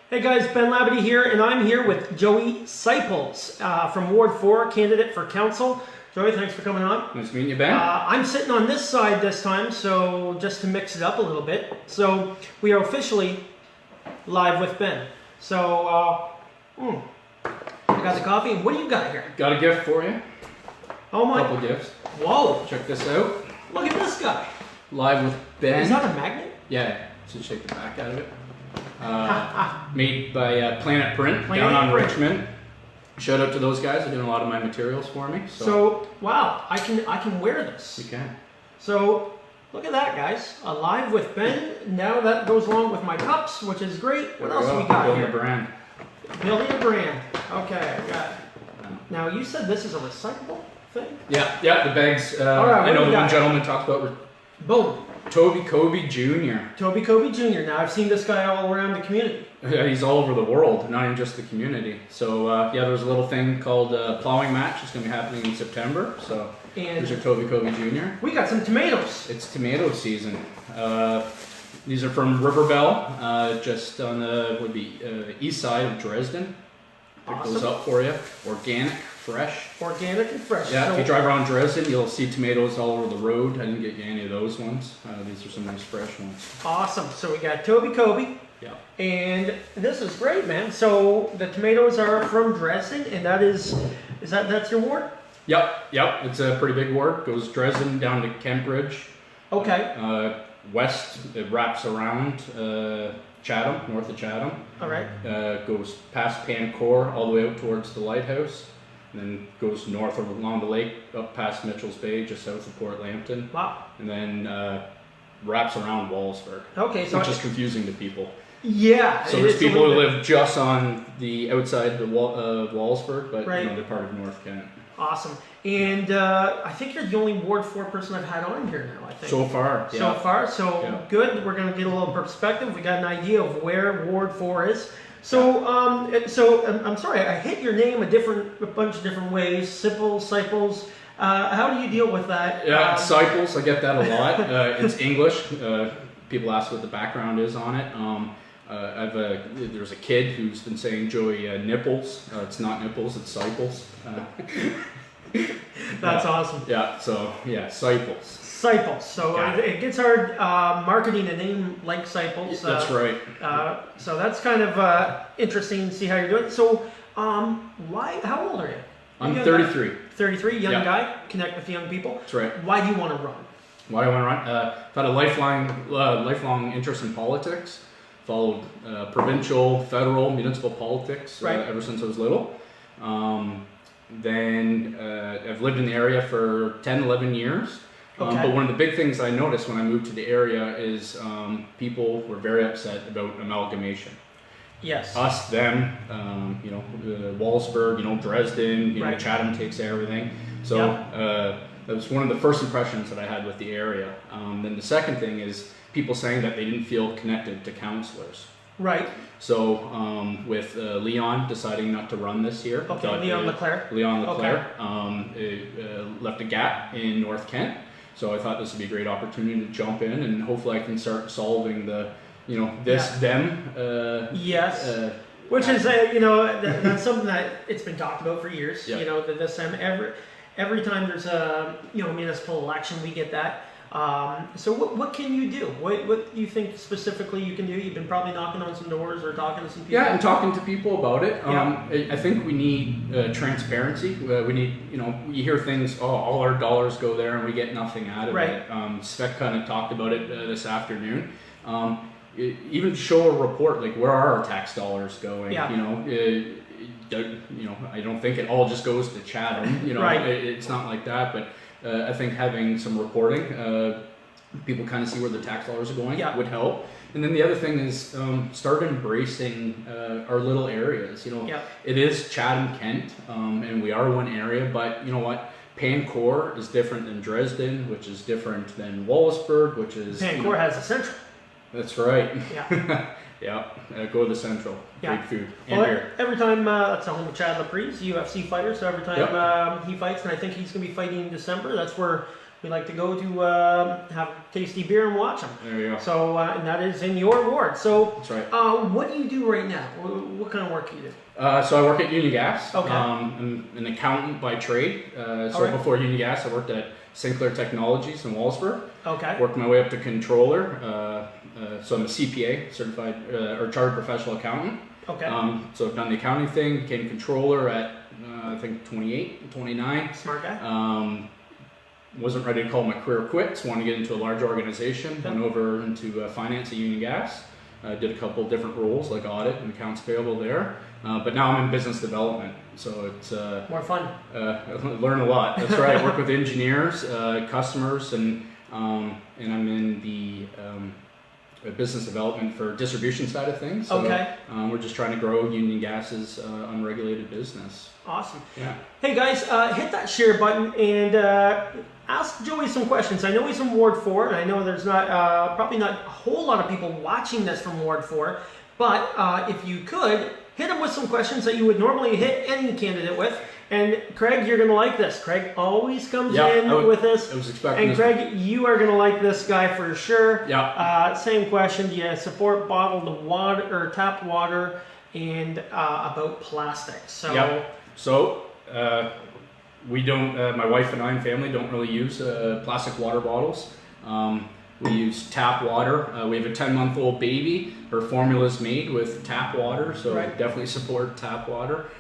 Hey guys, Ben Labadie here, and I'm here with Joey Cyples from Ward 4, candidate for council. Joey, thanks for coming on. Nice meeting you, Ben. I'm sitting on this side this time, so just to mix it up a little bit. So we are officially live with Ben. So, I got the coffee, and what do you got here? Got a gift for you. Oh my. Couple gifts. Whoa. Check this out. Look at this guy. Live with Ben. Is that a magnet? Yeah, so shake the back out of it. Made by Planet Print Planet down on Print. Richmond. Shout out to those guys. They're doing a lot of my materials for me. So wow, I can wear this. You can. So look at that, guys. Alive with Ben. Now that goes along with my cups, which is great. What else we got Building here? a brand. Building a brand. Okay, I got it. Now you said this is a recyclable thing? Yeah, the bags. All right, I know the got? one gentleman talked about Boom. Toby Kobe Jr. Toby Kobe Jr. Now I've seen this guy all around the community. He's all over the world, not even just the community. So yeah, there's a little thing called plowing match. It's going to be happening in September. So And here's your Toby Kobe Jr. we got some tomatoes. It's tomato season. These are from Riverbell, just on the east side of Dresden. Pick those Awesome. up for you. Organic, fresh. Organic and fresh. Yeah, So, if you drive around Dresden, you'll see tomatoes all over the road. I didn't get you any of those ones. These are some nice fresh ones. awesome. So we got Toby Kobe. Yeah. And this is great, man. So the tomatoes are from Dresden, and that's your ward? Yep. It's a pretty big ward. Goes Dresden down to Kentbridge. Okay. West, it wraps around Chatham, north of Chatham. All right. Goes past Pancourt all the way out towards the lighthouse, and then goes north along the lake up past Mitchell's Bay, just south of Port Lambton, Wow. and then wraps around Wallsburg, Okay, so which is confusing to people. yeah. So it there's is a people who little bit- live just on the outside of Wallsburg, but Right. they're part of North Kent. Awesome. And I think you're the only Ward 4 person I've had on here now, I think. So far, yeah. So good. We're going to get a little perspective. We got an idea of where Ward 4 is. So, I'm sorry, I hit your name a bunch of different ways. Cyples. How do you deal with that? Yeah, Cyples, I get that a lot. It's English. People ask what the background is on it. There's a kid who's been saying Joey Nipples. It's not Nipples, it's Cyples. That's awesome. Yeah, so yeah, Cyples. Cyples. So it gets hard marketing a name like Cyples. That's right. So that's kind of interesting to see how you're doing. So, how old are you? I'm Young 33. Guy? 33, young Yeah. guy, connect with young people. That's right. Why do you want to run? Why do I want to run? I've had a lifelong interest in politics. Followed provincial, federal, municipal politics Right. ever since I was little. Then I've lived in the area for 10, 11 years. Okay. But one of the big things I noticed when I moved to the area is people were very upset about amalgamation. Yes. Us, them, Wallsburg, Dresden, Right. Chatham takes everything. So that was one of the first impressions that I had with the area. Then the second thing is people saying that they didn't feel connected to councillors. Right. So with Leon deciding not to run this year, Okay, Leon Leclerc. it left a gap in North Kent. So I thought this would be a great opportunity to jump in, and hopefully I can start solving the, them. Yes. Which is, that's something that it's been talked about for years. Yeah. This time every time there's a municipal election, we get that. So what can you do? What do you think specifically you can do? You've been probably knocking on some doors or talking to some people. Yeah, and talking to people about it. Yeah. I think we need transparency. We need, you hear things, all our dollars go there and we get nothing out of Right. it. Spec kind of talked about it this afternoon. Even show a report, like where are our tax dollars going? Yeah. I don't think it all just goes to Chatham. Right. It's not like that, but I think having some reporting, people kind of see where the tax dollars are going, would help. And then the other thing is start embracing our little areas. It is Chatham, Kent, and we are one area, but you know what? Pancourt is different than Dresden, which is different than Wallsburg, which is... Pancourt has a central. That's right. Yeah. Yeah, go to the Central. Yeah. Great food and Well, beer. every time, that's the home of Chad Laprise, UFC fighter, so every time he fights, and I think he's going to be fighting in December, that's where We like to go to have tasty beer and watch them. There you go. So, and that is in your ward. So, that's right. What do you do right now? What kind of work do you do? So I work at Union Gas. Okay. I'm an accountant by trade. So before Union Gas, I worked at Sinclair Technologies in Wallsburg. Okay. Worked my way up to controller. So I'm a CPA, certified or chartered professional accountant. Okay. So I've done the accounting thing, became controller at I think 28, 29. Smart guy. Wasn't ready to call my career quits. Wanted to get into a large organization. Okay. Went over into finance at Union Gas. Did a couple of different roles like audit and accounts payable there. But now I'm in business development, so it's more fun. Learn a lot. That's right. I work with engineers, customers, and I'm in the business development for distribution side of things. So, okay. We're just trying to grow Union Gas's unregulated business. Awesome. Yeah. Hey guys, hit that share button and ask Joey some questions. I know he's from Ward 4, and I know there's not probably not a whole lot of people watching this from Ward 4, but if you could, hit him with some questions that you would normally hit any candidate with. And Craig, you're going to like this. Craig always comes in with this. I was expecting and Craig, you are going to like this guy for sure. Yeah. Same question. Do you support bottled water or tap water, and about plastic? So. Yep. So we don't. My wife and I and family don't really use plastic water bottles. We use tap water. We have a 10-month-old baby. Her formula is made with tap water, so definitely support tap water.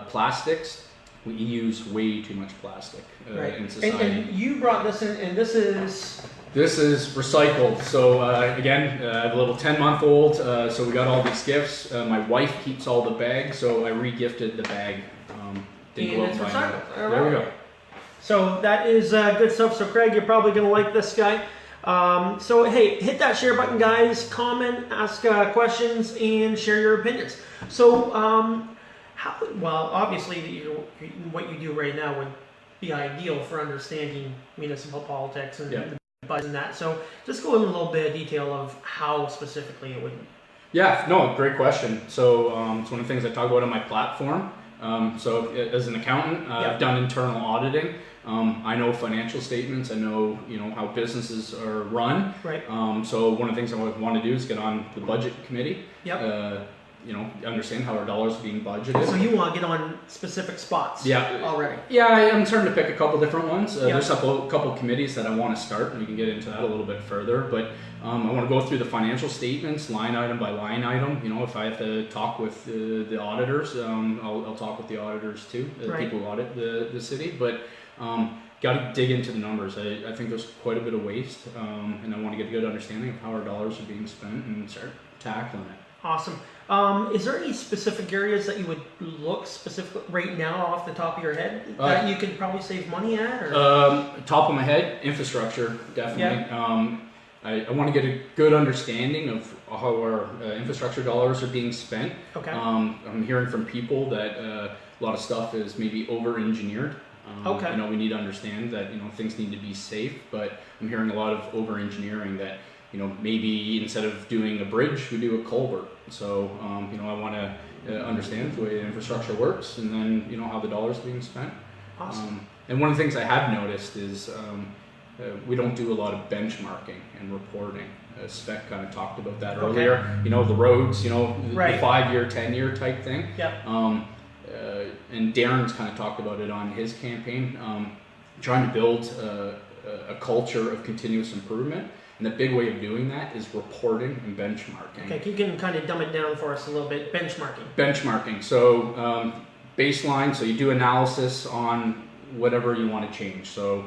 Plastics. We use way too much plastic in society. And you brought this in, and this is... This is recycled. So again, I have a little 10-month-old, so we got all these gifts. My wife keeps all the bags, so I re-gifted the bag. And it's recycled. There we go. So that is good stuff. So Craig, you're probably going to like this guy. So hey, hit that share button, guys. Comment, ask questions, and share your opinions. So well, obviously, what you do right now would be ideal for understanding municipal politics and the buzz and that. So just go in a little bit of detail of how specifically it would. Yeah, no, great question. So it's one of the things I talk about on my platform. So as an accountant, I've done internal auditing. I know financial statements. I know how businesses are run. Right. So one of the things I want to do is get on the budget committee. Yep. Understand how our dollars are being budgeted. So you want to get on specific spots. Yeah. Already. Yeah, I'm starting to pick a couple different ones. There's a couple committees that I want to start, and we can get into that a little bit further. But I want to go through the financial statements, line item by line item. If I have to talk with the auditors, I'll talk with the auditors too, the people who audit the city. But got to dig into the numbers. I think there's quite a bit of waste, and I want to get a good understanding of how our dollars are being spent and start tackling it. Awesome. Is there any specific areas that you would look specifically right now off the top of your head that you could probably save money at? Or? Top of my head, infrastructure, definitely. Yeah. I want to get a good understanding of how our infrastructure dollars are being spent. Okay. I'm hearing from people that a lot of stuff is maybe over-engineered. Okay. We need to understand that things need to be safe, but I'm hearing a lot of over-engineering that maybe instead of doing a bridge, we do a culvert. So, I want to understand the way the infrastructure works, and then, how the dollars are being spent. Awesome. And one of the things I have noticed is we don't do a lot of benchmarking and reporting. Spec kind of talked about that earlier. The roads, the 5-year, 10-year type thing. Yep. And Darren's kind of talked about it on his campaign, trying to build a culture of continuous improvement. And the big way of doing that is reporting and benchmarking. Okay, you can kind of dumb it down for us a little bit. Benchmarking. Benchmarking. So baseline, so you do analysis on whatever you want to change. So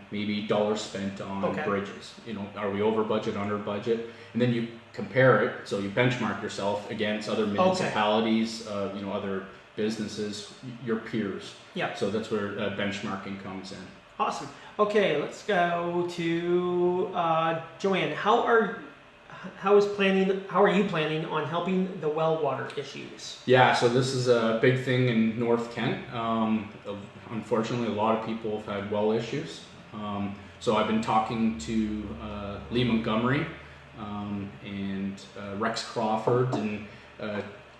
maybe dollars spent on bridges. Are we over budget, under budget? And then you compare it, so you benchmark yourself against other municipalities, other businesses, your peers. Yeah. So that's where benchmarking comes in. Awesome. Okay, let's go to Joanne. How are you planning on helping the well water issues? Yeah, so this is a big thing in North Kent. Unfortunately, a lot of people have had well issues. So I've been talking to Lee Montgomery and Rex Crawford and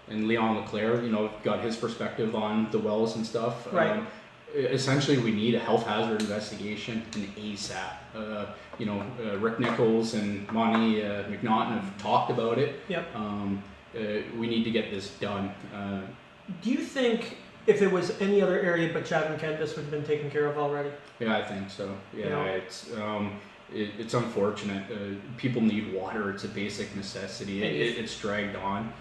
Leon LeClaire. Got his perspective on the wells and stuff. Right. essentially we need a health hazard investigation and ASAP. Rick Nichols and Monty McNaughton have talked about it. Yep. We need to get this done. Do you think if it was any other area but Chatham Kent, this would have been taken care of already? Yeah, I think so. Yeah, it's unfortunate. People need water. It's a basic necessity. It's dragged on.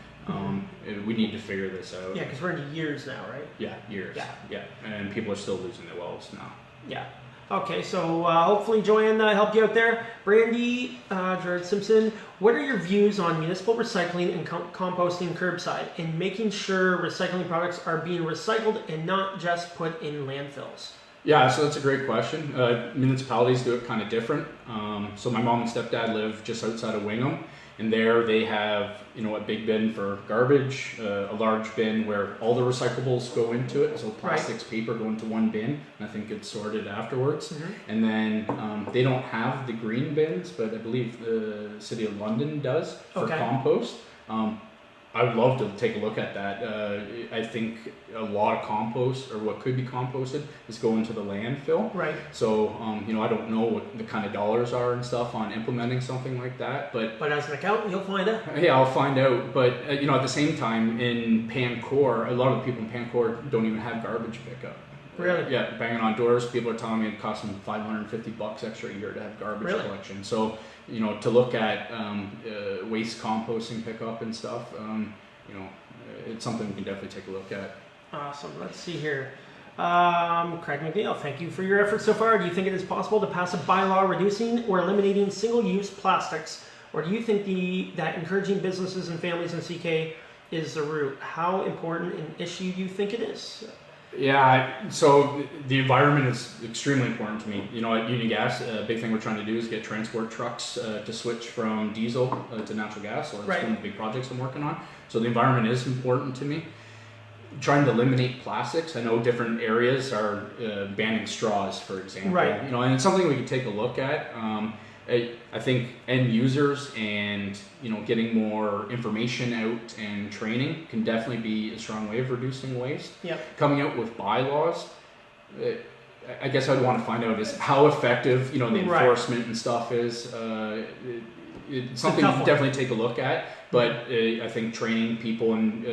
We need to figure this out. Yeah, because we're into years now, right? Yeah, years. Yeah, and people are still losing their wells now. Yeah. Okay, so hopefully Joanne helped you out there. Brandy, Jared Simpson, what are your views on municipal recycling and composting curbside and making sure recycling products are being recycled and not just put in landfills? Yeah, so that's a great question. Municipalities do it kind of different. So my mom and stepdad live just outside of Wingham, and there they have, a big bin for garbage, a large bin where all the recyclables go into it. So plastics, paper go into one bin, and I think it's sorted afterwards. And then they don't have the green bins, but I believe the City of London does for compost. I would love to take a look at that. I think a lot of compost, or what could be composted, is going to the landfill. Right. So, I don't know what the kind of dollars are and stuff on implementing something like that. But as an accountant, you'll find out. Yeah, I'll find out. But, at the same time, in Pancor, a lot of the people in Pancor don't even have garbage pickup. Really? Yeah, banging on doors. People are telling me it costs them $550 extra a year to have garbage collection. So, to look at waste composting pickup and stuff, it's something we can definitely take a look at. Awesome. Let's see here. Craig McNeil, thank you for your efforts so far. Do you think it is possible to pass a bylaw reducing or eliminating single-use plastics, or do you think that encouraging businesses and families in CK is the route? How important an issue do you think it is? Yeah, so the environment is extremely important to me. At Union Gas, a big thing we're trying to do is get transport trucks to switch from diesel to natural gas. So that's one of the big projects I'm working on. So the environment is important to me. Trying to eliminate plastics. I know different areas are banning straws, for example. Right. And it's something we can take a look at. I think end users and getting more information out and training can definitely be a strong way of reducing waste. Yep. Coming out with bylaws, I guess I'd want to find out is how effective the enforcement and stuff is. It's something you can definitely take a look at, but I think training people and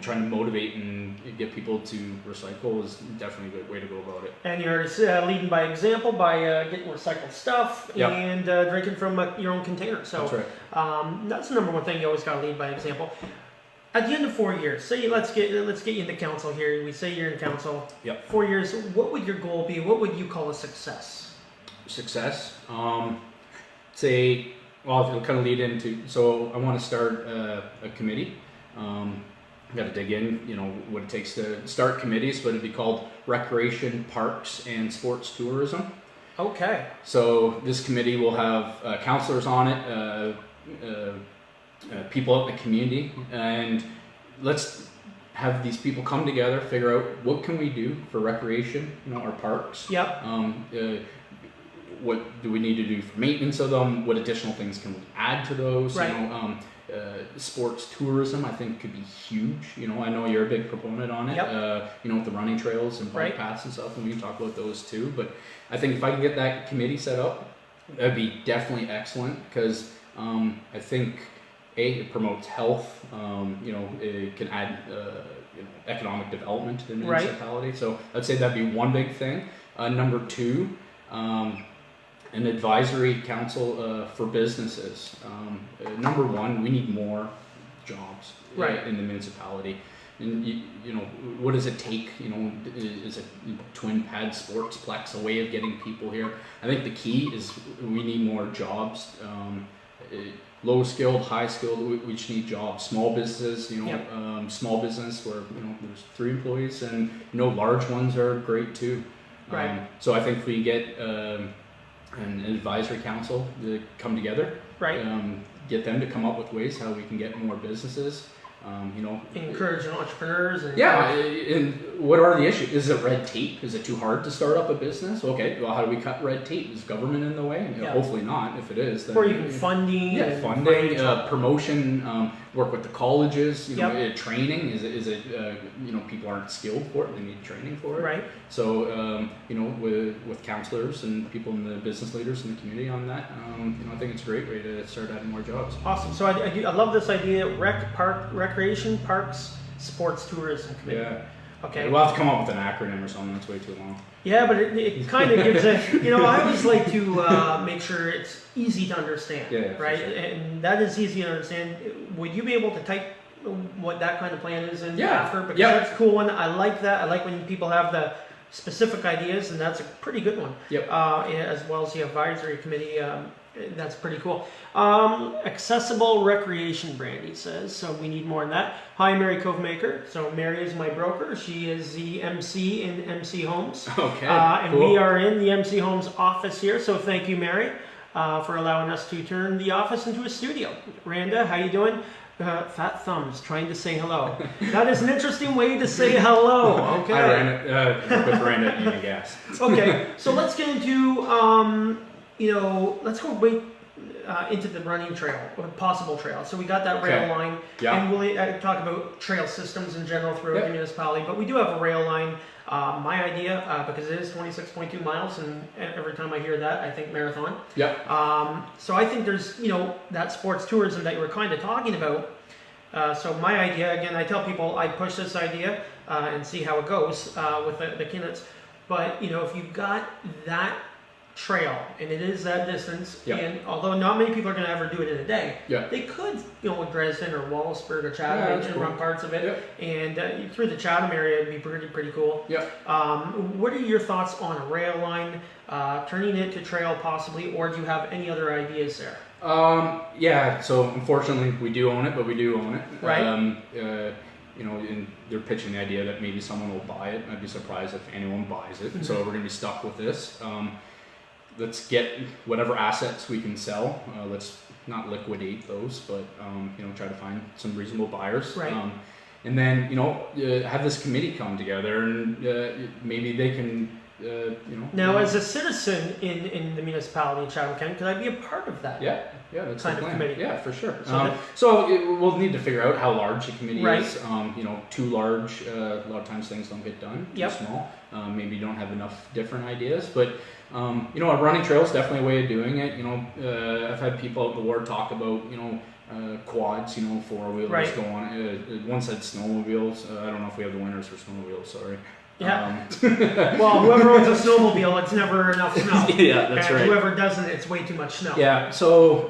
trying to motivate and get people to recycle is definitely a good way to go about it. And you're leading by example by getting recycled stuff and drinking from your own container. So that's right. That's the number one thing. You always got to lead by example. At the end of 4 years, say let's get you into council here. We say you're in council. Yep. 4 years. What would your goal be? What would you call a success? Success. Say. Well, it'll kind of lead into, so I want to start a committee. I've got to dig in, what it takes to start committees, but it'd be called Recreation, Parks, and Sports Tourism. Okay. So this committee will have counselors on it, people out in the community, and let's have these people come together, figure out what can we do for recreation, our parks. Yep. What do we need to do for maintenance of them? What additional things can we add to those? Right. Sports tourism, I think, could be huge. I know you're a big proponent on it. Yep. With the running trails and bike paths and stuff, and we can talk about those too. But I think if I can get that committee set up, that'd be definitely excellent because I think it promotes health. It can add economic development to the municipality. Right. So I'd say that'd be one big thing. Number two. An advisory council for businesses. Number one, we need more jobs in the municipality. And what does it take? Is a twin pad sportsplex a way of getting people here? I think the key is we need more jobs. Low skilled, high skilled. We just need jobs. Small businesses. Small business where there's 3 employees, and large ones are great too. Right. So I think if we get an advisory council to come together, get them to come up with ways how we can get more businesses, encourage entrepreneurs. And what are the issues? Is it red tape? Is it too hard to start up a business? Okay, well, how do we cut red tape? Is government in the way? Hopefully not. If it is, then or even funding. Yeah, funding, promotion. work with the colleges. You know, Yep. training is it you know, people aren't skilled for it; they need training for it. Right. So you know, with counselors and people in the business leaders in the community on that, you know, I think it's a great way to start adding more jobs. Awesome. So I love this idea: recreation, parks, sports, tourism committee. Yeah. Okay. We'll have to come up with an acronym or something. That's way too long. Yeah, but it kind of gives a, you know, I always like to make sure it's easy to understand, Yeah, right? for sure. And that is easy to understand. Would you be able to type what that kind of plan is in Yeah. after? Because Yep. that's a cool one. I like that. I like when people have the specific ideas, and that's a pretty good one. Yep. As well as the advisory committee. That's pretty cool. Accessible recreation, Brandy says. So we need more on that. Hi, Mary Covemaker. So Mary is my broker. She is the MC in MC Homes. Okay. And cool. we are in the MC Homes office here. So thank you, Mary, for allowing us to turn the office into a studio. Randa, how you doing? Fat thumbs, trying to say hello. That is an interesting way to say hello. Okay. I ran it with Randa at Union Gas. Okay, so let's get into, you know, let's go into the running trail, or possible trail. So we got that rail Okay. line, Yeah. and we'll talk about trail systems in general throughout Yep. the municipality, but we do have a rail line. My idea, because it is 26.2 miles, and every time I hear that, I think marathon. Yep. So I think there's, you know, that sports tourism that you were kind of talking about. So my idea, again, I tell people I push this idea and see how it goes with the candidates. But, you know, if you've got that trail and it is that distance, Yeah. and although not many people are going to ever do it in a day, Yeah. they could, you know, with Dresden or Wallaceburg or Chatham, Yeah, they that's can cool. run parts of it. Yep. And through the Chatham area, it'd be pretty cool. Yep. What are your thoughts on a rail line, turning it to trail possibly, or do you have any other ideas there? Yeah, so unfortunately we do own it, but we do own it. Right. You know, and they're pitching the idea that maybe someone will buy it. I'd be surprised if anyone buys it. So we're going to be stuck with this. Let's get whatever assets we can sell. Let's not liquidate those, but you know, try to find some reasonable buyers. Right. And then, you know, have this committee come together, and maybe they can, you know. Now, as a citizen in the municipality of Chatham County, could I be a part of that? Yeah, that's kind the of plan. committee. Yeah, for sure. So So we'll need to figure out how large the committee Right. is. You know, too large, a lot of times things don't get done. Too Yep. small, maybe you don't have enough different ideas. But you know, a running trail is definitely a way of doing it. You know, I've had people out in the ward talk about, you know, quads, you know, four-wheelers Right. go on. One said snowmobiles. I don't know if we have the winners for snowmobiles. Sorry. Yeah. Well, whoever owns a snowmobile, it's never enough snow. Yeah, that's and right. whoever doesn't, it's way too much snow. Yeah, so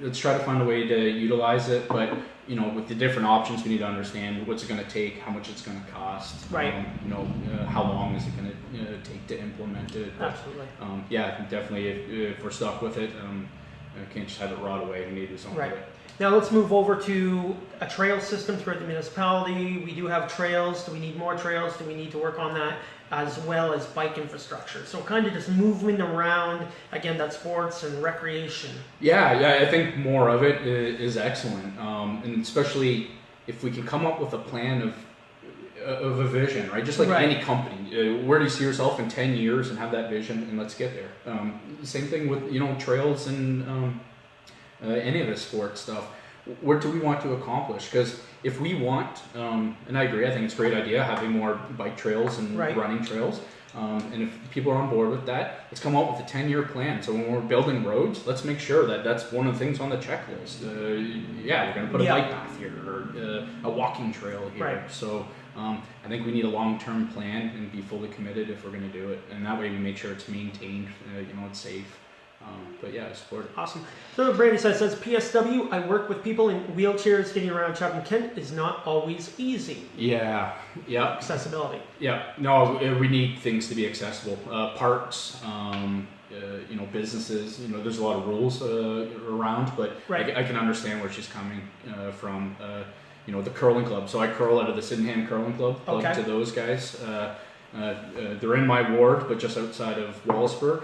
let's try to find a way to utilize it, but you know, with the different options, we need to understand what's it going to take, how much it's going to cost. Right. You know, how long is it going to take to implement it? But, Absolutely. yeah, definitely. If we're stuck with it, can't just have it rot away. We need to do something Right. with it. Now let's move over to a trail system throughout the municipality. We do have trails. Do we need more trails? Do we need to work on that, as well as bike infrastructure? So kind of just moving around, again, that sports and recreation. Yeah, I think more of it is excellent, and especially if we can come up with a plan of a vision, right? Just like Right. any company, where do you see yourself in 10 years, and have that vision, and let's get there. Same thing with, you know, trails and any of the sports stuff. What do we want to accomplish? Because if we want, and I agree, I think it's a great idea having more bike trails and Right. running trails. And if people are on board with that, let's come up with a 10-year plan. So when we're building roads, let's make sure that that's one of the things on the checklist. Yeah, we're going to put a Yeah. bike path here, or a walking trail here. Right. So I think we need a long-term plan and be fully committed if we're going to do it. And that way we make sure it's maintained, you know, it's safe. But yeah, I support it. Awesome. So Brandy says, PSW, I work with people in wheelchairs. Getting around Chatham Kent is not always easy. Yeah. Accessibility. Yeah, no, we need things to be accessible. Parks, you know, businesses, you know, there's a lot of rules around, but Right. I can understand where she's coming from. You know, the curling club. So I curl out of the Sydenham Curling Club. Plug Okay. to those guys. They're in my ward, but just outside of Wallaceburg.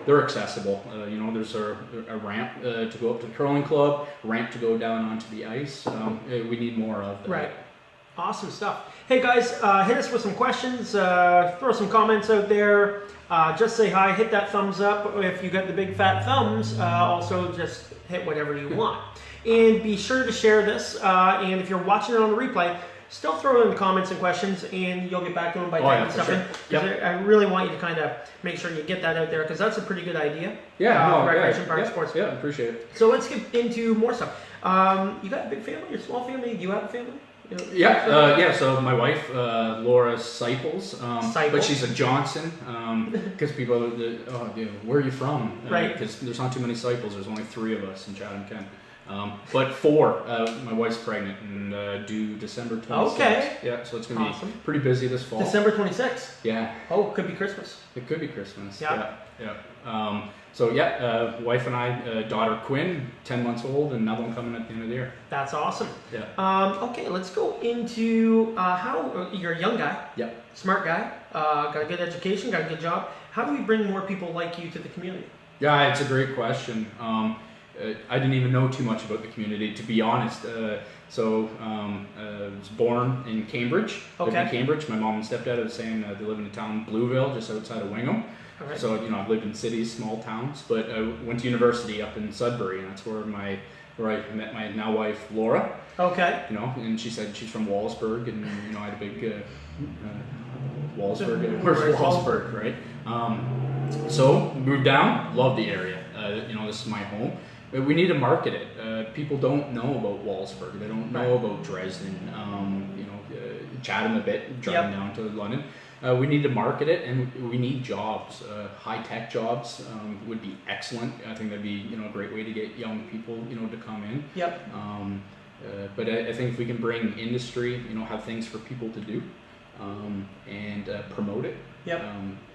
They're accessible. You know, there's a ramp to go up to the curling club, ramp to go down onto the ice. We need more of that. Right. Awesome stuff. Hey guys, hit us with some questions. Throw some comments out there. Just say hi. Hit that thumbs up. If you got the big fat thumbs, also just hit whatever you want. And be sure to share this. And if you're watching it on the replay, still throw it in the comments and questions, and you'll get back to them by typing stuff in. Yep. I really want you to kind of make sure you get that out there, because that's a pretty good idea. Yeah, recreation park sports. Yeah, appreciate it. So let's get into more stuff. You got a big family, or small family? Do you have a family? So my wife, Laura Cyples, but she's a Johnson, because people, where are you from? Right. Because there's not too many Cyples. There's only 3 of us in Chatham-Kent. But 4. My wife's pregnant and due December 26th. Okay. Yeah, so it's going to be pretty busy this fall. December 26th. Yeah. Oh, it could be Christmas. It could be Christmas. Yeah. Wife and I, daughter Quinn, 10 months old, and another one coming at the end of the year. That's awesome. Yeah. Okay, let's go into how you're a young guy. Yep. Smart guy. Got a good education. Got a good job. How do we bring more people like you to the community? Yeah, it's a great question. I didn't even know too much about the community, to be honest. I was born in Cambridge. Okay. Lived in Cambridge. My mom and stepdad was saying they live in a town, Blueville, just outside of Wingham. Right. So, I've lived in cities, small towns, but I went to university up in Sudbury, and that's where I met my now wife, Laura. Okay. And she said she's from Wallsburg, and, I had a big Wallsburg. Where's Wallsburg, right? So, moved down, love the area. This is my home. But we need to market it. People don't know about Wallsburg. They don't know about Dresden. Chatham a bit, driving down to London. We need to market it, and we need jobs. High-tech jobs would be excellent. I think that'd be a great way to get young people to come in. Yep. But I think if we can bring industry, have things for people to do, and promote it. Yep.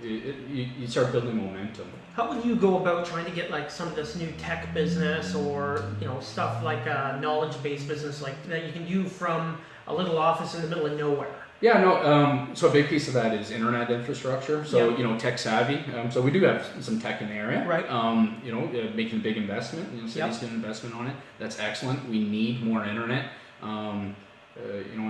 You start building momentum. How would you go about trying to get like some of this new tech business, or stuff like knowledge-based business like that you can do from a little office in the middle of nowhere? Yeah, no. So a big piece of that is internet infrastructure. So tech savvy. So we do have some tech in the area. Right. Making a big investment. City's doing investment on it. That's excellent. We need more internet. In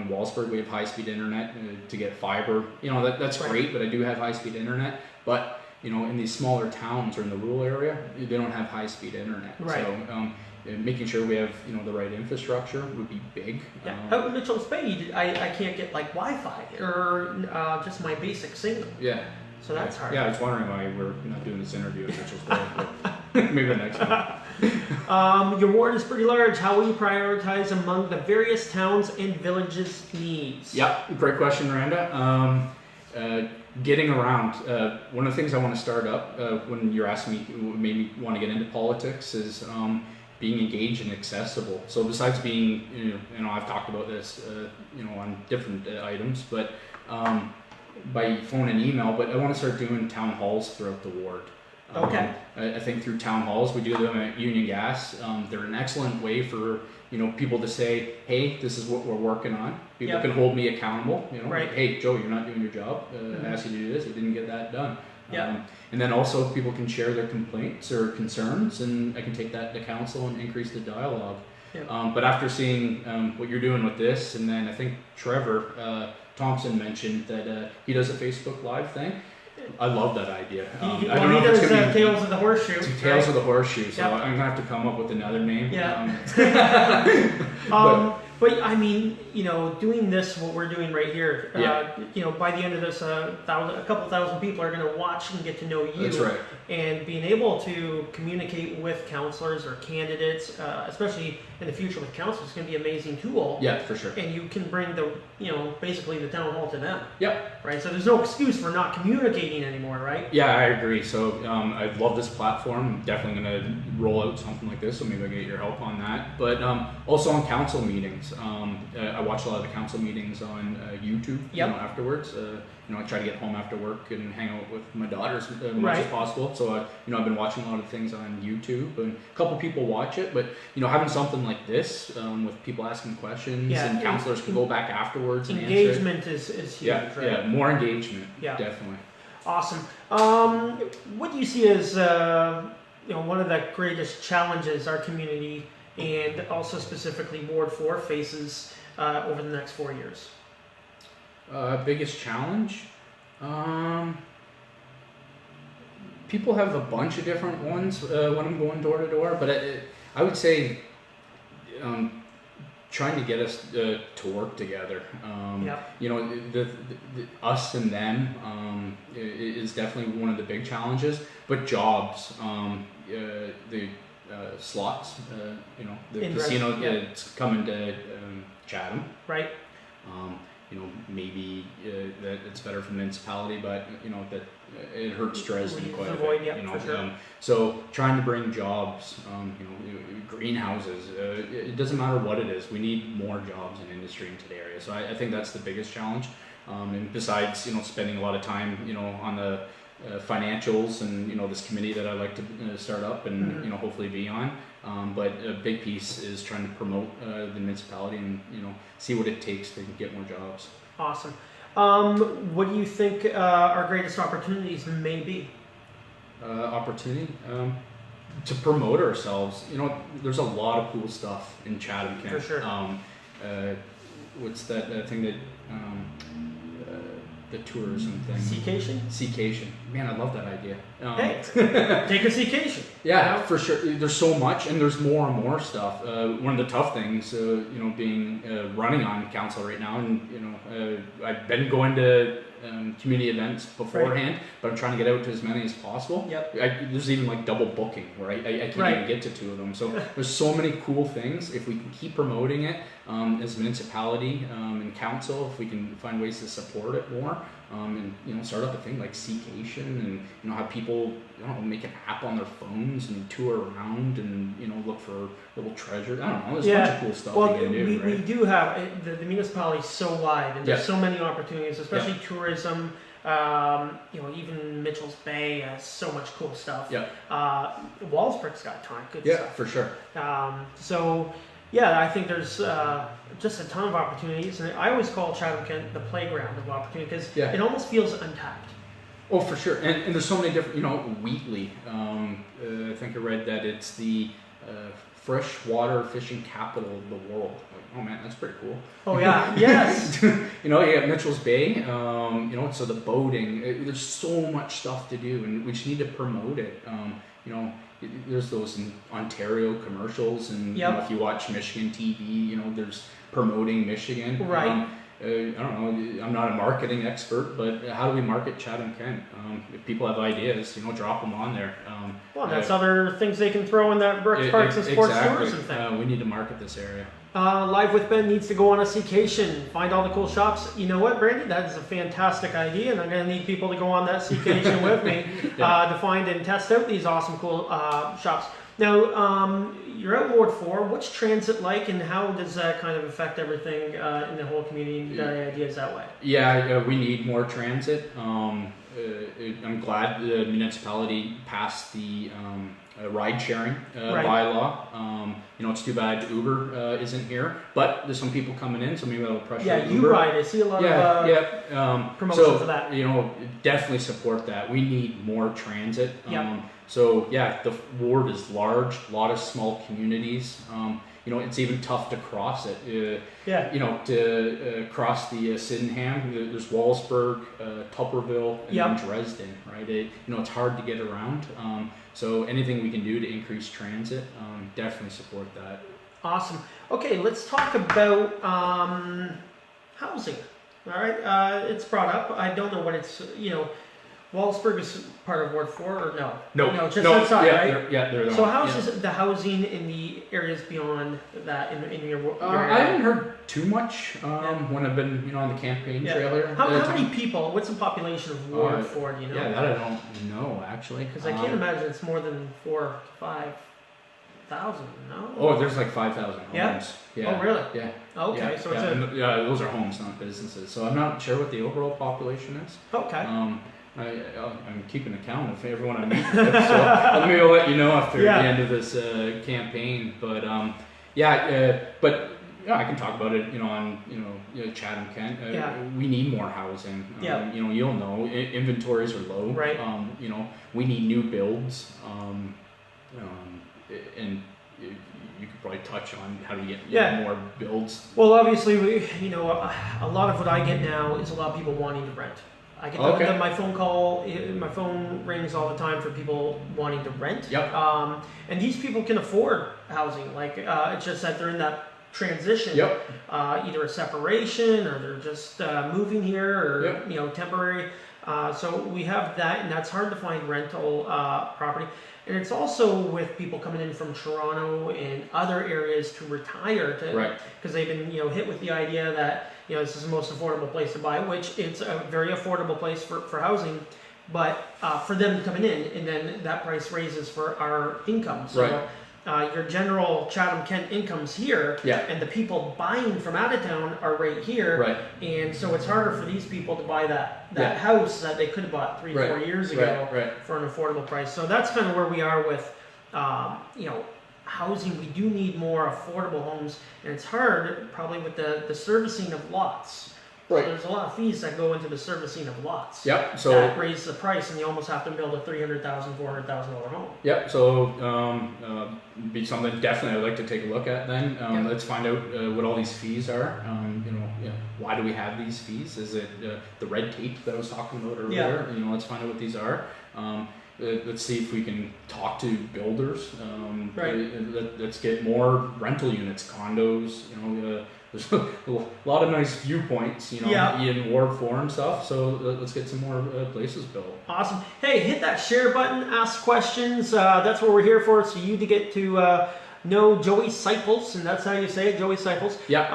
Wallsburg we have high-speed internet to get fiber. That's great, but I do have high-speed internet. But in these smaller towns or in the rural area, they don't have high-speed internet. Right. So making sure we have the right infrastructure would be big. Yeah. Out in Mitchell's Bay, I can't get like Wi-Fi or just my basic signal. Yeah. So that's hard. Yeah, I was wondering why we're not doing this interview at Mitchell's Bay. But maybe the next one. Your ward is pretty large. How will you prioritize among the various towns and villages' needs? Yeah, great question, Miranda. Getting around. One of the things I want to start up when you're asking me what made me want to get into politics is being engaged and accessible. So besides being, I've talked about this, on different items, but by phone and email, but I want to start doing town halls throughout the ward. Okay. I think through town halls, we do them at Union Gas. They're an excellent way for people to say, hey, this is what we're working on. People can hold me accountable. Right. Hey, Joe, you're not doing your job. I asked you to do this. You didn't get that done. Yeah. And then also people can share their complaints or concerns, and I can take that to council and increase the dialogue. Yeah. But after seeing what you're doing with this, and then I think Trevor Thompson mentioned that he does a Facebook Live thing. I love that idea. He does Tales of the Horseshoe. Tales of the Horseshoe, so I'm going to have to come up with another name. Yeah. But I mean, doing this, what we're doing right here, by the end of this, a couple thousand people are going to watch and get to know you. That's right. And being able to communicate with councillors or candidates, especially in the future with councillors, is going to be an amazing tool. Yeah, for sure. And you can bring basically the town hall to them. Yep. Right. So there's no excuse for not communicating anymore, right? Yeah, I agree. So I love this platform. I'm definitely going to roll out something like this, so maybe I can get your help on that. But also on council meetings. I watch a lot of the council meetings on YouTube. Afterwards. I try to get home after work and hang out with my daughters as much as possible. So I've been watching a lot of things on YouTube, and a couple people watch it. But having something like this with people asking questions and councillors can go back afterwards. And engagement is huge. Yeah, right? Yeah, more engagement. Yeah, definitely. Awesome. What do you see as one of the greatest challenges our community and also specifically Ward 4 faces over the next 4 years? Biggest challenge? People have a bunch of different ones when I'm going door to door, but I would say trying to get us to work together. You know, the us and them is definitely one of the big challenges. But jobs, the slots, you know, the casino that's coming to Chatham. Right. You know, maybe that it's better for the municipality, but you know that it hurts Dresden quite a bit. You know, sure. So trying to bring jobs, you know, greenhouses. It doesn't matter what it is. We need more jobs in industry into the area. So I think that's the biggest challenge. And besides, you know, spending a lot of time, you know, on the financials and you know this committee that I like to start up and you know hopefully be on. But a big piece is trying to promote the municipality and you know see what it takes to get more jobs. Awesome. What do you think our greatest opportunities may be? Opportunity to promote ourselves. You know, there's a lot of cool stuff in Chatham, Kent. For sure. What's that thing that the tourism thing? Seacation. Man, I love that idea. Hey, take a seacation. Yeah, for sure. There's so much, and there's more and more stuff. One of the tough things, you know, being running on council right now, and you know, I've been going to community events beforehand, but I'm trying to get out to as many as possible. Yep. There's even like double booking where I can't even get to 2 of them. So there's so many cool things. If we can keep promoting it as a municipality and council, if we can find ways to support it more, and you know, start up a thing like Seacation, and you know, have people, I don't know, make an app on their phones and tour around and you know, look for little treasures. I don't know. There's a bunch of cool stuff you can do. We do have the municipality is so wide, and there's so many opportunities, especially tourism. You know, even Mitchell's Bay has so much cool stuff. Walsburg's got a ton of good stuff. Yeah, for sure. So, yeah, I think there's just a ton of opportunities, and I always call Chatham-Kent the playground of opportunity because it almost feels untapped. Oh, for sure. And there's so many different, you know, Wheatley. I think I read that it's the freshwater fishing capital of the world. Like, oh man, that's pretty cool. Oh yeah, yes. You know, you got Mitchell's Bay. You know, so the boating. There's so much stuff to do, and we just need to promote it. You know, there's those in Ontario commercials, and you know, if you watch Michigan TV, you know, there's promoting Michigan. Right. I don't know, I'm not a marketing expert, but how do we market Chatham-Kent? If people have ideas, you know, drop them on there. Well, that's other things they can throw in that Brooks Parks and Sports Tourism thing. We need to market this area. Live with Ben needs to go on a seacation, find all the cool shops. You know what, Brandy? That is a fantastic idea, and I'm going to need people to go on that seacation with me to find and test out these awesome, cool shops. Now, you're at Ward 4. What's transit like, and how does that kind of affect everything in the whole community? The ideas that way? Yeah, we need more transit. I'm glad the municipality passed the ride sharing bylaw. You know, it's too bad Uber isn't here, but there's some people coming in, so maybe that'll pressure Uber. You ride. I see a lot of promotions for that. You know, definitely support that. We need more transit. So yeah, the ward is large, a lot of small communities. You know, it's even tough to cross it. You know, to cross the Sydenham, there's Walsburg, Tupperville, and then Dresden, right? You know, it's hard to get around. So anything we can do to increase transit, definitely support that. Awesome. Okay, let's talk about housing. All right, it's brought up. I don't know what it's, you know, Walsburg is part of Ward 4 or no? No, just outside, right? They're so how's the housing in the areas beyond that in your area? I haven't heard too much when I've been, you know, on the campaign trail here. How many people? What's the population of Ward 4? Do you know? Yeah, that I don't know actually. Because I can't imagine it's more than 4,000 to 5,000. No. Oh, there's like 5,000 homes. Yeah. Oh, really? Yeah. Okay, so it's those are homes, not businesses. So I'm not sure what the overall population is. Okay. I'm keeping account of everyone I meet with, so maybe I'll let you know after the end of this campaign. But I can talk about it, you know, on Chatham-Kent. We need more housing. You know, you'll know inventories are low. Right. You know, we need new builds. And you could probably touch on how to get more builds. Well, obviously, a lot of what I get now is a lot of people wanting to rent. I get Okay. my phone rings all the time for people wanting to rent. Yep. And these people can afford housing. Like it's just that they're in that transition. Yep. Either a separation or they're just moving here or Yep. temporary. So we have that, and that's hard to find rental property. And it's also with people coming in from Toronto and other areas to retire, because they've been hit with the idea that this is the most affordable place to buy, which it's a very affordable place for housing, but for them coming in, and then that price raises for our income. So your general Chatham-Kent income's here, and the people buying from out of town are right here, and so it's harder for these people to buy that house that they could have bought 3-4 years ago for an affordable price. So that's kind of where we are with housing. We do need more affordable homes, and it's hard probably with the servicing of lots. So there's a lot of fees that go into the servicing of lots. Yep. So that raise the price, and you almost have to build a $300,000, $400,000 home. Yep. So be something definitely I'd like to take a look at. Then let's find out what all these fees are. Why do we have these fees? Is it the red tape that I was talking about earlier? Let's find out what these are. Let's see if we can talk to builders. Let's get more rental units, condos. There's a lot of nice viewpoints, in Ward 4 and stuff. So let's get some more places built. Awesome. Hey, hit that share button, ask questions. That's what we're here for. So you to get to know Joey Cyples, and that's how you say it, Joey Cyples. Yeah.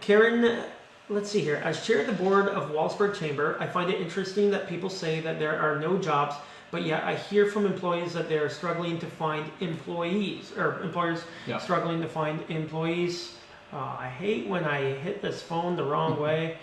Karen, let's see here. As chair of the board of Wallsburg Chamber, I find it interesting that people say that there are no jobs, but yet I hear from employees that they're struggling to find employees, or employers struggling to find employees. I hate when I hit this phone the wrong way.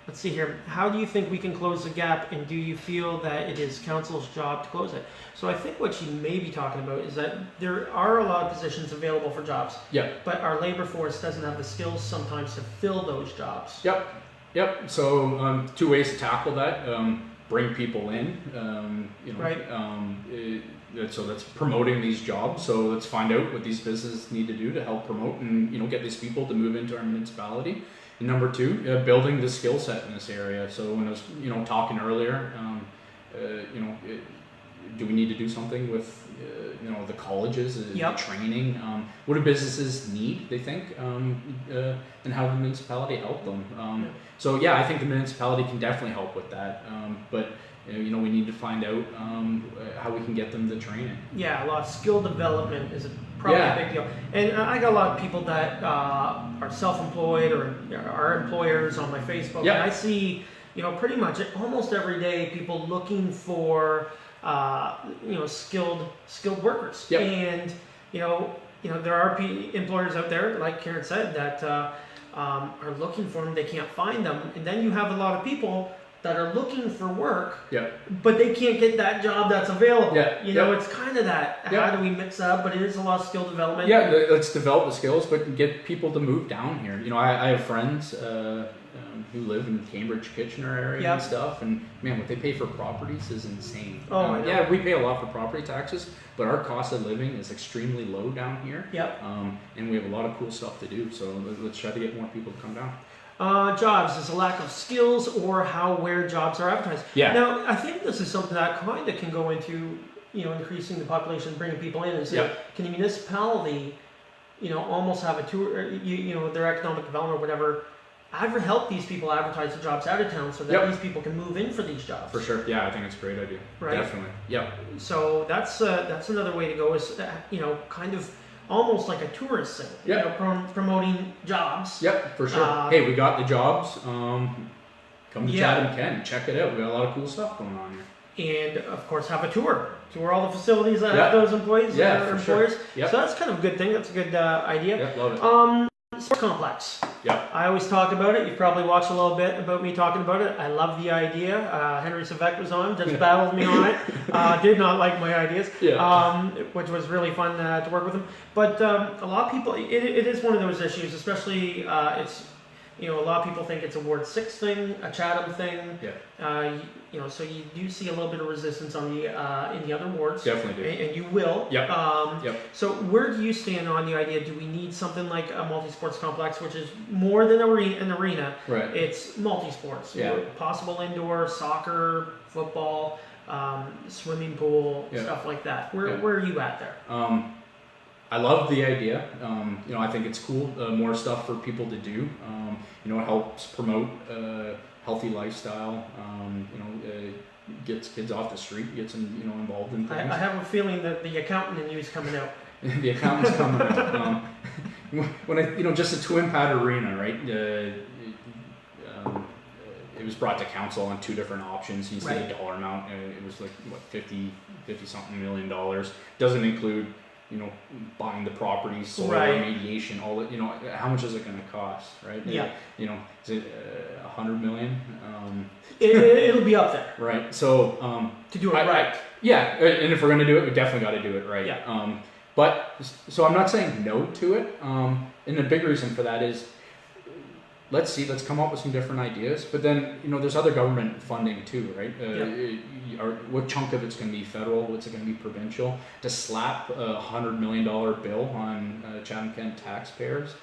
Let's see here. How do you think we can close the gap, and do you feel that it is council's job to close it? So I think what you may be talking about is that there are a lot of positions available for jobs. But our labor force doesn't have the skills sometimes to fill those jobs. Yep. So 2 ways to tackle that. Bring people in. So that's promoting these jobs. So let's find out what these businesses need to do to help promote and get these people to move into our municipality. And number 2, building the skill set in this area. So when I was talking earlier, do we need to do something with the colleges, training? What do businesses need? They think, and how the municipality help them. So I think the municipality can definitely help with that. But we need to find out how we can get them the training. A lot of skill development is probably a big deal. And I got a lot of people that are self-employed or are employers on my Facebook. And I see, pretty much almost every day people looking for, skilled workers. And, there are employers out there, like Karen said, that are looking for them. They can't find them. And then you have a lot of people that are looking for work, but they can't get that job that's available. It's kind of that. How do we mix that up? But it is a lot of skill development. Let's develop the skills, but get people to move down here. I have friends who live in the Cambridge, Kitchener area and stuff, and man, what they pay for properties is insane. I know. We pay a lot for property taxes, but our cost of living is extremely low down here. And we have a lot of cool stuff to do. So let's try to get more people to come down. Jobs, is a lack of skills or where jobs are advertised. Now, I think this is something that kind of can go into, increasing the population, bringing people in, and say, can the municipality, almost have a tour, their economic development or whatever, help these people advertise the jobs out of town so that these people can move in for these jobs. For sure. I think it's a great idea. Definitely. So that's another way to go is, kind of almost like a tourist thing, promoting jobs. For sure. Hey, we got the jobs. Come to Chatham-Kent, check it out. We got a lot of cool stuff going on here. And of course, have a tour all the facilities that have those employees or employers. Sure. So that's kind of a good thing. That's a good idea. Love it. Sports complex. I always talk about it. You've probably watched a little bit about me talking about it. I love the idea. Henry Savek was on, just battled me on it. Did not like my ideas, which was really fun to work with him. But a lot of people, it is one of those issues, especially it's a lot of people think it's a Ward 6 thing, a Chatham thing. Yeah. So you do see a little bit of resistance on the in the other wards. Definitely do. And you will. Yep. So where do you stand on the idea? Do we need something like a multi-sports complex, which is more than an arena? Right. It's multi-sports. Yeah. Possible indoor, soccer, football, swimming pool, stuff like that. Where are you at there? I love the idea. I think it's cool. More stuff for people to do. It helps promote healthy lifestyle. Gets kids off the street, gets them involved in things. I have a feeling that the accountant in you is coming out. The accountant's coming out. When just a twin pad arena, right? It was brought to council on 2 different options. You see the dollar amount. It was like what 50 something $million. Doesn't include buying the property, soil remediation, all that. How much is it going to cost, right? Yeah. Is it $100 million? It'll be up there. Right. So to do it right. Yeah, and if we're going to do it, we definitely got to do it right. Yeah. But so I'm not saying no to it. And the big reason for that is, let's come up with some different ideas. But then there's other government funding too, right? What chunk of it's going to be federal? What's it going to be provincial? To slap $100 million bill on Chatham Kent taxpayers,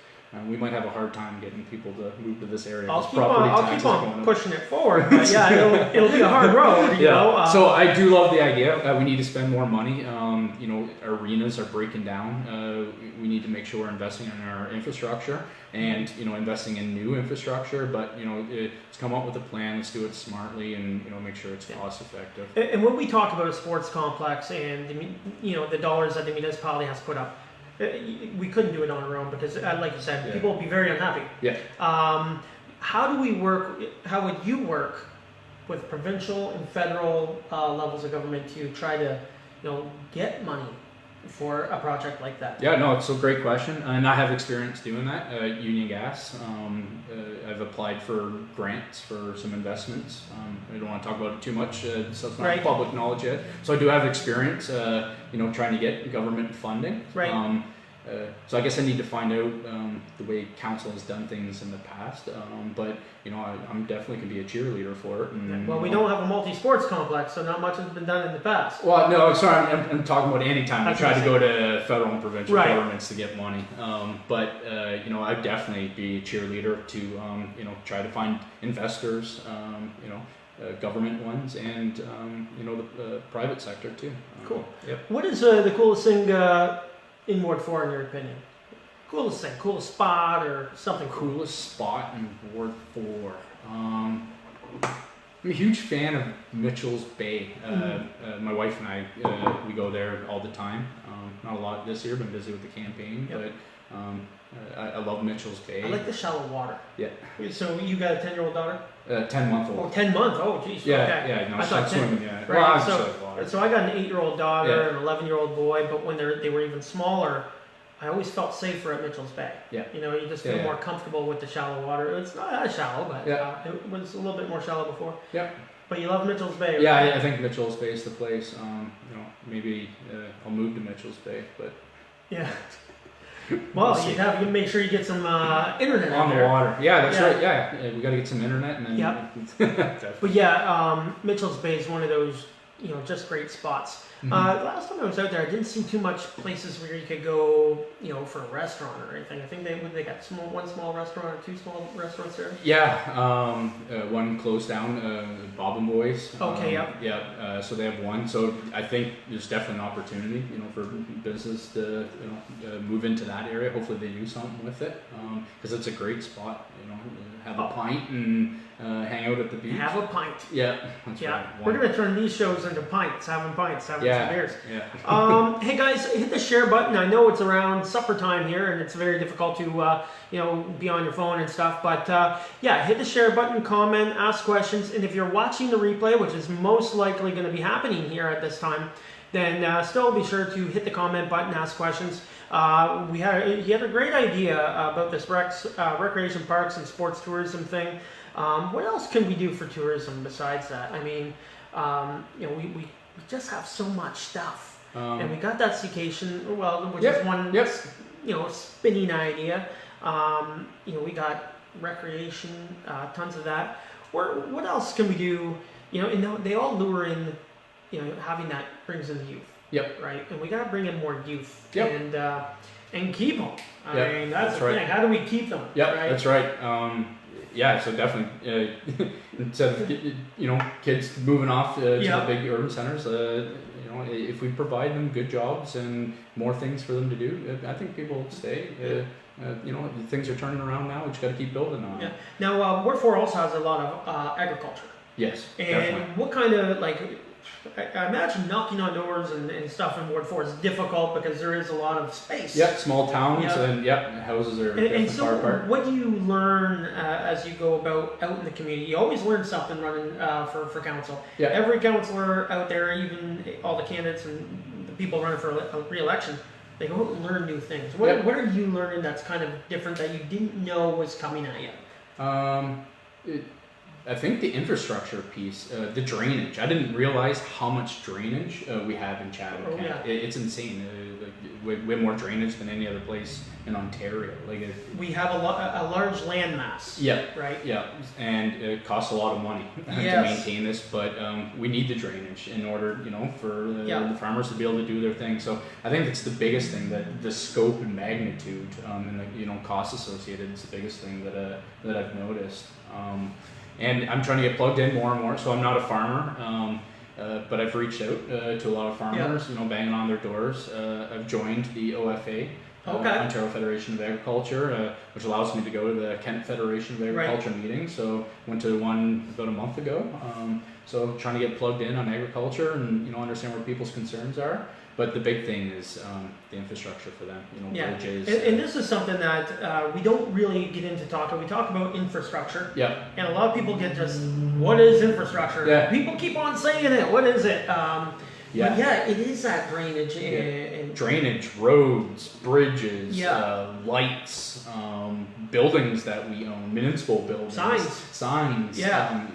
we might have a hard time getting people to move to this area. I'll keep on pushing it forward, but yeah, it'll be a hard road. So I do love the idea. We need to spend more money. Arenas are breaking down. We need to make sure we're investing in our infrastructure and investing in new infrastructure. But let's come up with a plan. Let's do it smartly and make sure it's cost effective. And when we talk about a sports complex and the dollars that the municipality has put up, we couldn't do it on our own because, like you said, people will be very unhappy. Yeah. How do we work? How would you work with provincial and federal levels of government to try to, get money for a project like that? Yeah, no, it's a great question, and I have experience doing that. Union Gas, I've applied for grants for some investments. I don't want to talk about it too much, so it's not public knowledge yet. So I do have experience, trying to get government funding. Right. So I guess I need to find out the way council has done things in the past. But I'm definitely can be a cheerleader for it. And, well, we don't have a multi-sports complex, so not much has been done in the past. Well, no, sorry, I'm talking about any time I try to go to federal and provincial governments to get money. But I'd definitely be a cheerleader to try to find investors. Government ones and the private sector too. Cool. Yep. What is the coolest thing in Ward 4 in your opinion? Coolest thing, coolest spot or something cool? Coolest spot in Ward 4. I'm a huge fan of Mitchell's Bay. My wife and I, we go there all the time. Not a lot this year, been busy with the campaign, but I love Mitchell's Bay. I like the shallow water. Yeah. So you got a 10-year-old daughter? 10-month-old. Oh, 10 months. Oh, geez. Yeah, no, I thought 10. Swimming, yeah. Right. Well, so I got an 8-year-old daughter and an 11-year-old boy, but when they were even smaller, I always felt safer at Mitchell's Bay. Yeah. You just feel more comfortable with the shallow water. It's not as shallow, but it was a little bit more shallow before. Yeah. But you love Mitchell's Bay, right? Yeah, I think Mitchell's Bay is the place. Maybe I'll move to Mitchell's Bay, but yeah. Well, you have to make sure you get some internet on the water. Yeah, that's right. Yeah, we got to get some internet and then. Yeah. But yeah, Mitchell's Bay is one of those just great spots. Last time I was out there, I didn't see too much places where you could go, for a restaurant or anything. I think they got one small restaurant or 2 small restaurants there. Yeah, one closed down, Bob and Boys. Okay, yeah. So they have one. So I think there's definitely an opportunity, for business to move into that area. Hopefully they do something with it, because it's a great spot. Have a pint and hang out at the beach. Have a pint. Yeah, that's right. We're gonna turn these shows into having some beers. Yeah. Hey guys, hit the share button. I know it's around supper time here, and it's very difficult to be on your phone and stuff. But hit the share button, comment, ask questions, and if you're watching the replay, which is most likely going to be happening here at this time, then still be sure to hit the comment button, ask questions. He had a great idea about this recreation parks and sports tourism thing. What else can we do for tourism besides that? I mean, we just have so much stuff, and we got that staycation, which is one spinning idea. We got recreation, tons of that. What else can we do? And they all lure in, having that brings in the youth. Yep. Right, and we got to bring in more youth. Yep. And keep them. I mean, that's the right. thing. How do we keep them? Yeah, right? That's right. Yeah, so definitely, instead of kids moving off to the big urban centers, if we provide them good jobs and more things for them to do, I think people will stay. Things are turning around now. We just got to keep building on. Yeah. Now, Ward 4 also has a lot of agriculture. Yes. And definitely. what kind of I imagine knocking on doors and stuff in Ward 4 is difficult because there is a lot of space. Yep, small towns and houses are and so far apart. What do you learn as you go about out in the community? You always learn something running for council. Yeah. Every councillor out there, even all the candidates and the people running for re-election, they go out and learn new things. What are you learning that's kind of different that you didn't know was coming at you? I think the infrastructure piece, the drainage. I didn't realize how much drainage we have in Chatham. It's insane. We have more drainage than any other place in Ontario. We have a large land mass. Yeah. Right. Yeah, and it costs a lot of money to maintain this, but we need the drainage in order, for the farmers to be able to do their thing. So I think it's the biggest thing, that the scope and magnitude and the cost associated is the biggest thing that I've noticed. And I'm trying to get plugged in more and more. So I'm not a farmer, but I've reached out to a lot of farmers, banging on their doors. I've joined the OFA, Ontario Federation of Agriculture, which allows me to go to the Kent Federation of Agriculture meeting. So went to one about a month ago. So trying to get plugged in on agriculture and understand where people's concerns are. But the big thing is the infrastructure for them, bridges. And this is something that we don't really get into talking. We talk about infrastructure. Yeah. And a lot of people get just, what is infrastructure? Yeah. People keep on saying it. What is it? But it is that drainage and drainage, roads, bridges, lights, buildings that we own, municipal buildings, signs. Yeah.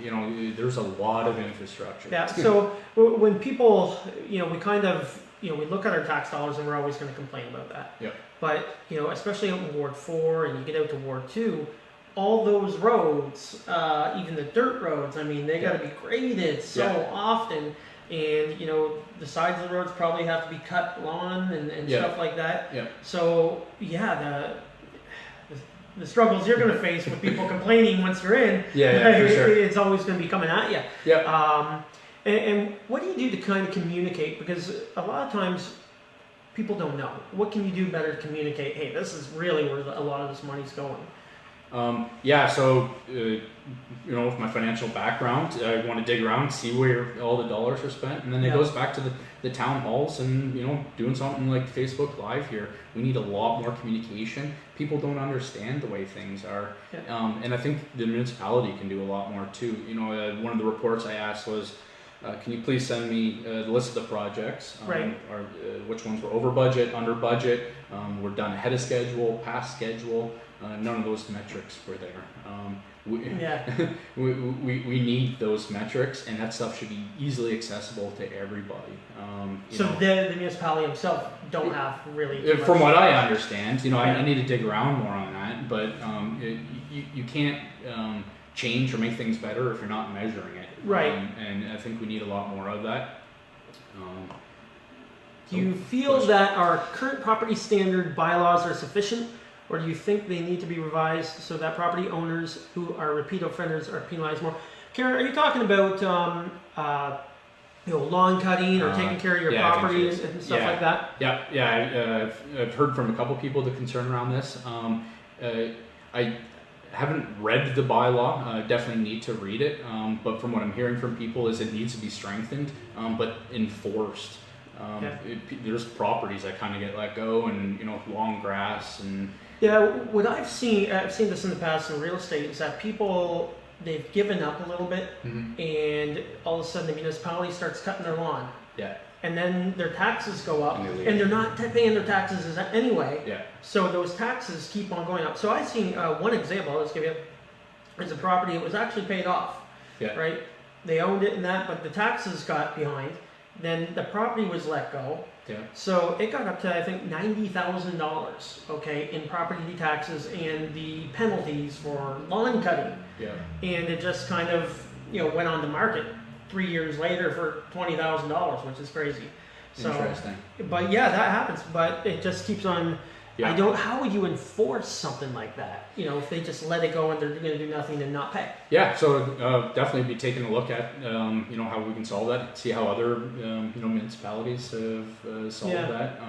There's a lot of infrastructure. Yeah. So when people, we kind of, we look at our tax dollars and we're always going to complain about that. Yep. But, especially out in Ward 4 and you get out to Ward 2, all those roads, even the dirt roads, I mean, they got to be graded so often. And, the sides of the roads probably have to be cut on and stuff like that. Yeah. So, the struggles you're going to face with people complaining once you're in, for sure. It's always going to be coming at you. Yeah. And what do you do to kind of communicate? Because a lot of times people don't know. What can you do better to communicate? Hey, this is really where a lot of this money's going. With my financial background, I want to dig around, see where all the dollars are spent, and then it goes back to the town halls and doing something like Facebook Live here. We need a lot more communication. People don't understand the way things are, and I think the municipality can do a lot more too. One of the reports I asked was, can you please send me the list of the projects, or which ones were over budget, under budget, were done ahead of schedule, past schedule. None of those metrics were there. We need those metrics, and that stuff should be easily accessible to everybody. The municipality themselves don't have really. From what I understand, I need to dig around more on that, but you can't change or make things better if you're not measuring it. Right. And I think we need a lot more of that. Do you feel that our current property standard bylaws are sufficient? Or do you think they need to be revised so that property owners who are repeat offenders are penalized more? Karen, are you talking about lawn cutting or taking care of your property and stuff like that? I've heard from a couple people the concern around this. I haven't read the bylaw. Definitely need to read it. But from what I'm hearing from people is it needs to be strengthened, but enforced. There's properties that kind of get let go, and long grass and. Yeah, what I've seen this in the past in real estate, is that people, they've given up a little bit, and all of a sudden the municipality starts cutting their lawn. Yeah. And then their taxes go up, and they're not paying their taxes anyway. Yeah. So those taxes keep on going up. So I've seen one example, I'll just give you, is a property that was actually paid off. Yeah. Right? They owned it and that, but the taxes got behind. Then the property was let go. Yeah. So it got up to, I think, $90,000, okay, in property taxes and the penalties for lawn cutting. Yeah. And it just kind of, went on the market 3 years later for $20,000, which is crazy. So, interesting. But yeah, that happens. But it just keeps on. Yeah. How would you enforce something like that? If they just let it go and they're going to do nothing and not pay. Yeah, so definitely be taking a look at how we can solve that. See how other municipalities have solved that.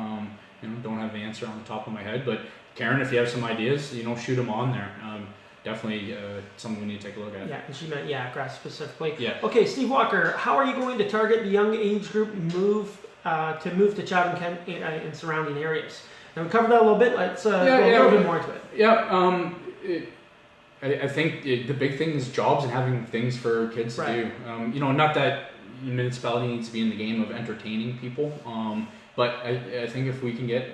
Don't have the answer on the top of my head, but Karen, if you have some ideas, shoot them on there. Definitely something we need to take a look at. Yeah, and she meant grass specifically. Yeah. Okay, Steve Walker, how are you going to target the young age group move to Chatham Kent and surrounding areas? Now we covered that a little bit. Let's go a little bit more into it. Yeah. I think the big thing is jobs and having things for kids to do. Not that municipality needs to be in the game of entertaining people, but I think if we can get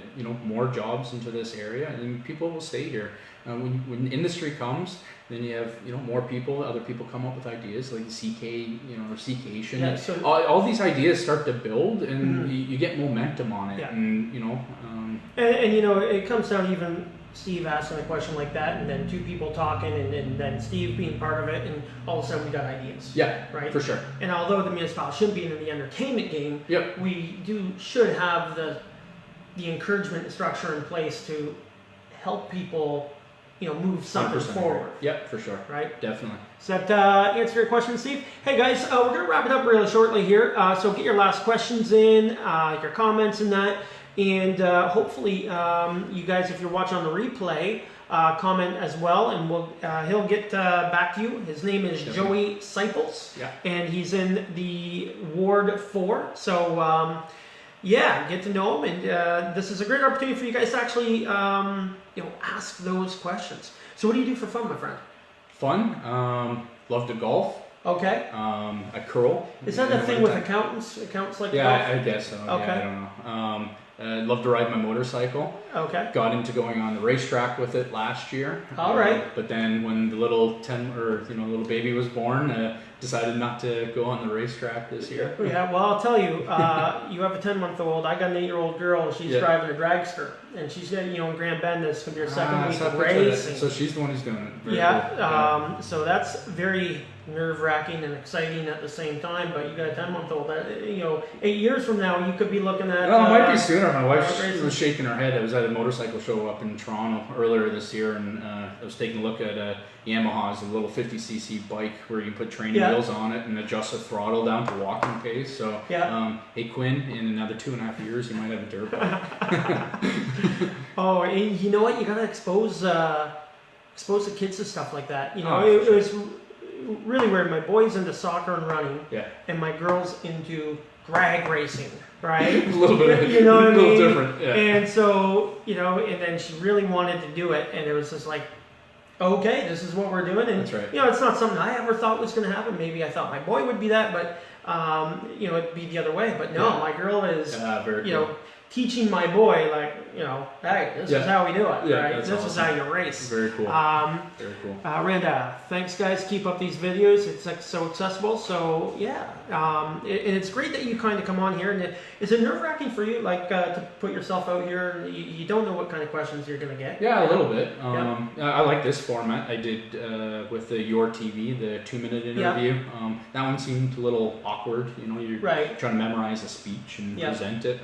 more jobs into this area, then people will stay here. When industry comes, then you have more people. Other people come up with ideas like CK, or CKation. Yeah, so all these ideas start to build, and you get momentum on it. Yeah. And it comes down to even Steve asking a question like that, and then two people talking, and then Steve being part of it, and all of a sudden we got ideas. Yeah, right, for sure. And although the municipality shouldn't be in the entertainment game, yep, we should have the encouragement structure in place to help people, move something 100% forward. Yep, for sure. Right? Definitely. Does that answer your question, Steve? Hey guys, we're going to wrap it up really shortly here. So get your last questions in, your comments in that. And hopefully you guys, if you're watching on the replay, comment as well, and he'll get back to you. His name is Joey Cyples, and he's in the Ward 4. So get to know him, and this is a great opportunity for you guys to actually ask those questions. So what do you do for fun, my friend? Fun. Love to golf. Okay. I curl. Is that a thing with accountants? Accountants like golf? I guess so. Okay. Yeah, I don't know. Love to ride my motorcycle. Okay. Got into going on the racetrack with it last year. All right. But then when the little little baby was born, decided not to go on the racetrack this year. Yeah, well, I'll tell you, you have a 10-month-old. I got an 8-year-old girl, and she's driving a dragster, and she's in Grand Bend. This could be her second week of racing. So she's the one who's doing it. Very cool. So that's very nerve-wracking and exciting at the same time. But you got a 10-month-old. 8 years from now, you could be looking at. Well, it might be sooner. My wife was shaking her head. I was at a motorcycle show up in Toronto earlier this year, and I was taking a look at Yamaha's, a little 50cc bike where you can put training wheels on it and adjust the throttle down to walking pace. So, hey Quinn, in another 2.5 years, you might have a dirt bike. Oh, and you know what? You gotta expose the kids to stuff like that. It was really weird. My boy's into soccer and running, and my girl's into drag racing. Right, a little bit, a little different. Yeah. And so and then she really wanted to do it, and it was just like, okay, this is what we're doing. And that's right. It's not something I ever thought was going to happen. Maybe I thought my boy would be that, but it'd be the other way. But no, my girl is very cool. teaching my boy, like, hey, this is how we do it, right? This is how you race. Very cool. Very cool. Randa, thanks guys. Keep up these videos. It's like so accessible. So and it's great that you kind of come on here. And is it nerve-wracking for you, like, to put yourself out here? You don't know what kind of questions you're going to get. Yeah, a little bit. I like this format. I did with the Your TV, the 2-minute interview. That one seemed a little awkward. You're trying to memorize a speech and present it.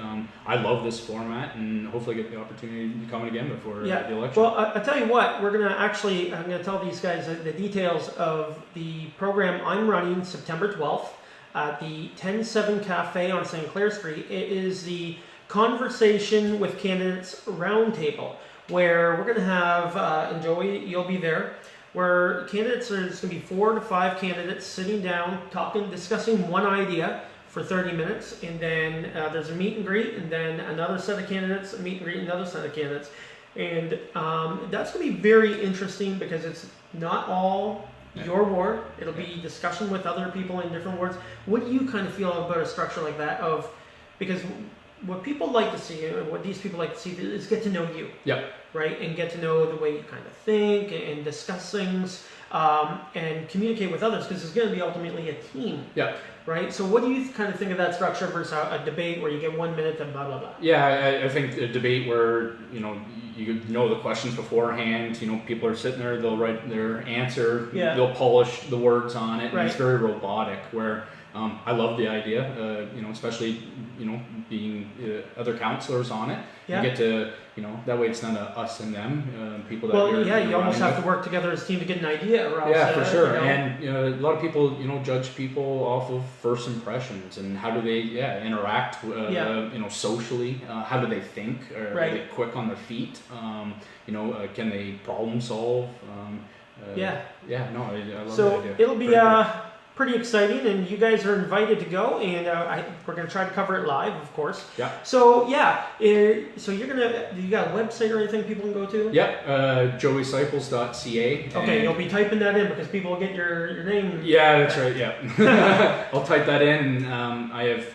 I love this format, and hopefully get the opportunity to come again before the election. Well, I tell you what, I'm going to tell these guys the details of the program I'm running September 12th at the 107 Cafe on St. Clair Street. It is the Conversation with Candidates Roundtable, where we're going to have, and Joey, you'll be there, where candidates, there's going to be 4 to 5 candidates sitting down, talking, discussing one idea for 30 minutes, and then there's a meet and greet, and then another set of candidates, a meet and greet, another set of candidates. And that's going to be very interesting because it's not all your ward. It'll be discussion with other people in different wards. What do you kind of feel about a structure like that? Because what people like to see, what these people like to see, is get to know you. Yep. Right, and get to know the way you kind of think and discuss things, and communicate with others, because it's going to be ultimately a team. Yeah. Right. So, what do you kind of think of that structure versus a debate where you get 1 minute and blah blah blah? Yeah, I think a debate where you know the questions beforehand. People are sitting there, they'll write their answer, they'll polish the words on it, and it's very robotic. Where I love the idea, especially being other counselors on it. You get to that way it's not a us and them, people that you almost have to work together as a team to get an idea. Or else, for sure. And a lot of people judge people off of first impressions and how do they interact socially. How do they think? Are they quick on their feet? Can they problem solve? I love the idea. It'll be pretty exciting, and you guys are invited to go, and we're going to try to cover it live, of course. Yeah. So so you got a website or anything people can go to? Yeah, joeycyples.ca. Okay, you'll be typing that in because people will get your name. Yeah, that's right. Yeah, I'll type that in. I have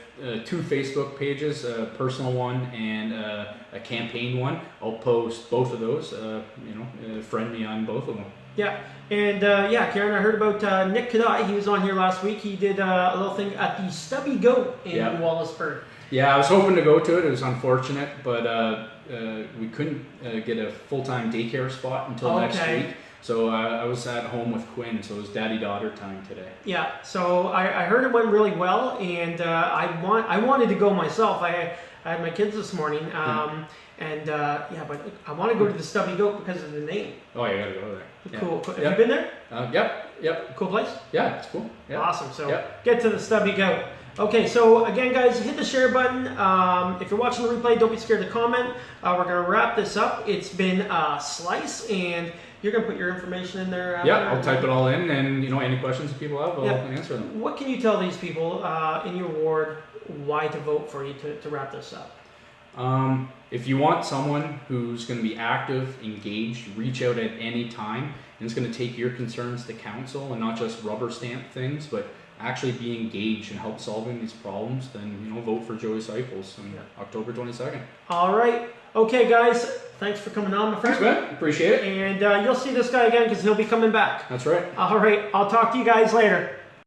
2 Facebook pages, a personal one and a campaign one. I'll post both of those. Friend me on both of them. Yeah, and Karen, I heard about Nick Kadai. He was on here last week. He did a little thing at the Stubby Goat in Wallaceburg. Yeah, I was hoping to go to it. It was unfortunate, but we couldn't get a full-time daycare spot until next week. So I was at home with Quinn, so it was daddy-daughter time today. Yeah, so I heard it went really well, and I wanted to go myself. I had my kids this morning, but I want to go to the Stubby Goat because of the name. Oh, you gotta go there. Cool. Have you been there? Yep. Cool place? Yeah, it's cool. Yeah. Awesome. So get to the Stubby Goat. Okay, so again, guys, hit the share button. If you're watching the replay, don't be scared to comment. We're going to wrap this up. It's been Slice, and you're going to put your information in there. I'll type it all in, and any questions that people have, I'll answer them. What can you tell these people in your ward why to vote for you to wrap this up? If you want someone who's going to be active, engaged, reach out at any time, and it's going to take your concerns to council and not just rubber stamp things, but actually be engaged and help solving these problems, then vote for Joey Cyples on October 22nd. All right. Okay, guys. Thanks for coming on, my friend. Thanks, man. Appreciate it. And you'll see this guy again because he'll be coming back. That's right. All right. I'll talk to you guys later.